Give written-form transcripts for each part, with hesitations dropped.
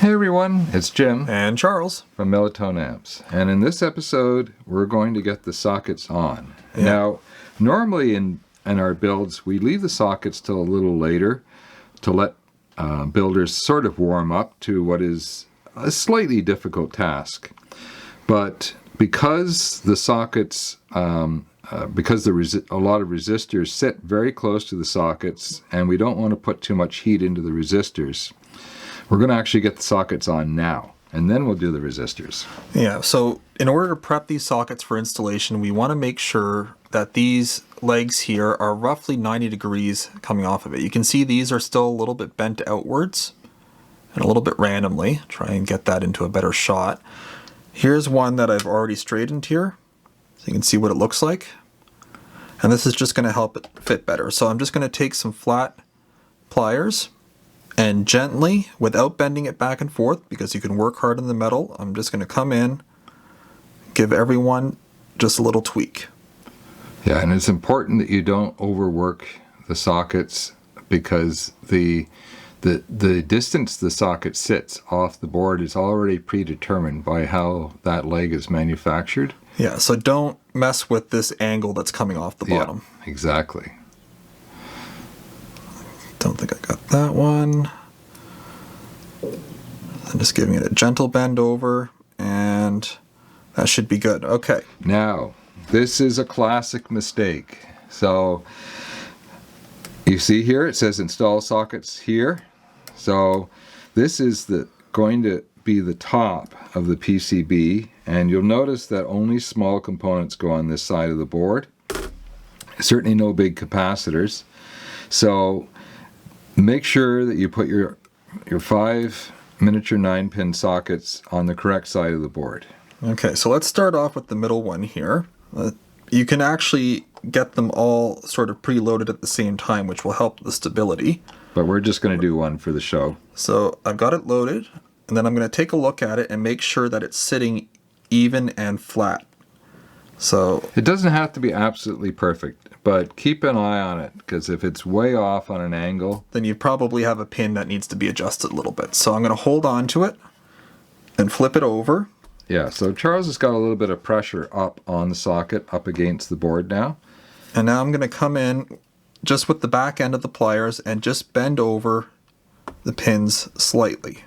Hey everyone, it's Jim and Charles from Melatonin Amps, and in this episode we're going to get the sockets on. Yeah. Now, normally in our builds we leave the sockets till a little later to let builders sort of warm up to what is a slightly difficult task. But because the sockets, because a lot of resistors sit very close to the sockets, and we don't want to put too much heat into the resistors, we're going to actually get the sockets on now, and then we'll do the resistors. Yeah, so in order to prep these sockets for installation, we want to make sure that these legs here are roughly 90 degrees coming off of it. You can see these are still a little bit bent outwards and a little bit randomly. Try and get that into a better shot. Here's one that I've already straightened here, so you can see what it looks like. And this is just going to help it fit better. So I'm just going to take some flat pliers and gently, without bending it back and forth, because you can work hard on the metal, I'm just going to come in, give everyone just a little tweak. Yeah, and it's important that you don't overwork the sockets, because the distance the socket sits off the board is already predetermined by how that leg is manufactured. Yeah, so don't mess with this angle that's coming off the bottom. Yeah, exactly. Don't think I got that one. I'm just giving it a gentle bend over, and that should be good. Okay. Now, this is a classic mistake. So, you see here, it says install sockets here. So, this is going to be the top of the PCB, and you'll notice that only small components go on this side of the board. Certainly no big capacitors. So, make sure that you put your 5 miniature 9-pin sockets on the correct side of the board. Okay, so let's start off with the middle one here. You can actually get them all sort of preloaded at the same time, which will help the stability. But we're just going to do one for the show. So I've got it loaded, and then I'm going to take a look at it and make sure that it's sitting even and flat. So it doesn't have to be absolutely perfect, but keep an eye on it, because if it's way off on an angle, then you probably have a pin that needs to be adjusted a little bit. So I'm going to hold on to it and flip it over. Yeah, so Charles has got a little bit of pressure up on the socket, up against the board now. And now I'm going to come in just with the back end of the pliers and just bend over the pins slightly.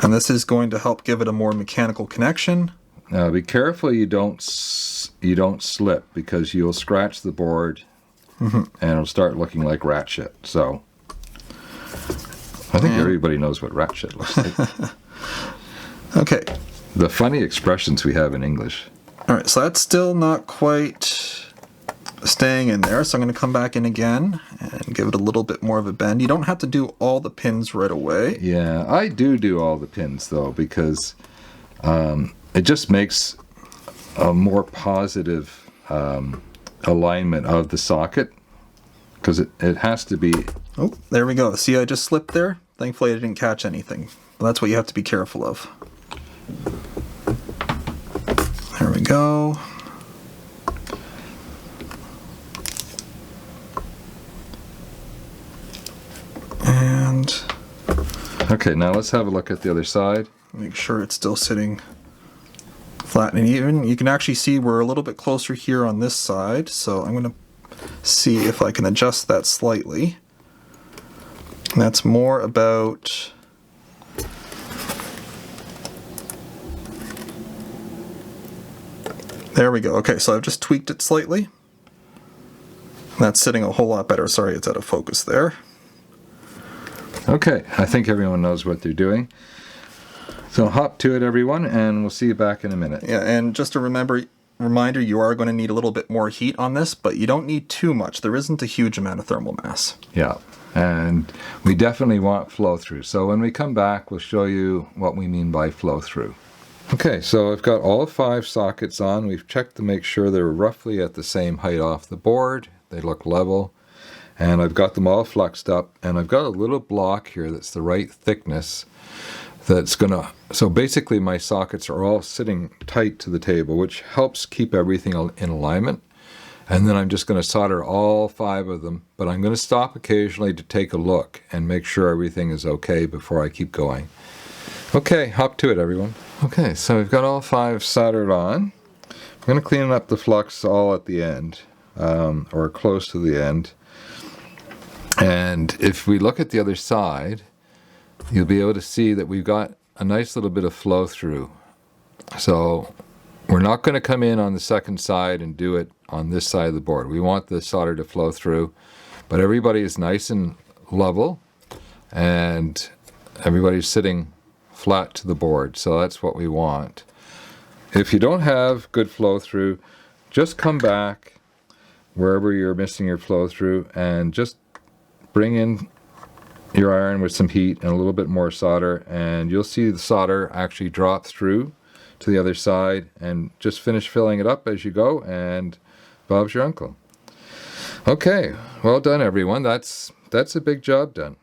And this is going to help give it a more mechanical connection. Now be careful you don't slip, because you'll scratch the board and it'll start looking like rat shit. So I think everybody knows what rat shit looks like. Okay. The funny expressions we have in English. All right, so that's still not quite staying in there, so I'm going to come back in again and give it a little bit more of a bend. You don't have to do all the pins right away. Yeah, I do all the pins though, because it just makes a more positive alignment of the socket, because it has to be... Oh, there we go. See, I just slipped there. Thankfully, I didn't catch anything. But that's what you have to be careful of. There we go. And... Okay, now let's have a look at the other side. Make sure it's still sitting flat and even. You can actually see we're a little bit closer here on this side, so I'm going to see if I can adjust that slightly. And that's more about... There we go. Okay, so I've just tweaked it slightly. That's sitting a whole lot better. Sorry, it's out of focus there. Okay, I think everyone knows what they're doing. So hop to it, everyone, and we'll see you back in a minute. Yeah, and just a reminder, you are going to need a little bit more heat on this, but you don't need too much. There isn't a huge amount of thermal mass. Yeah, and we definitely want flow through. So when we come back, we'll show you what we mean by flow through. Okay, so I've got all 5 sockets on. We've checked to make sure they're roughly at the same height off the board. They look level. And I've got them all fluxed up, and I've got a little block here that's the right thickness that's gonna... So basically my sockets are all sitting tight to the table, which helps keep everything in alignment. And then I'm just going to solder all 5 of them, but I'm going to stop occasionally to take a look and make sure everything is okay before I keep going. Okay, hop to it, everyone. Okay, so we've got all 5 soldered on. I'm going to clean up the flux all at the end, or close to the end. And if we look at the other side, you'll be able to see that we've got a nice little bit of flow through. So we're not going to come in on the second side and do it on this side of the board. We want the solder to flow through, but everybody is nice and level, and everybody's sitting flat to the board, so that's what we want. If you don't have good flow through, just come back wherever you're missing your flow through and just bring in your iron with some heat and a little bit more solder, and you'll see the solder actually drop through to the other side, and just finish filling it up as you go, and Bob's your uncle. Okay, well done everyone. That's a big job done.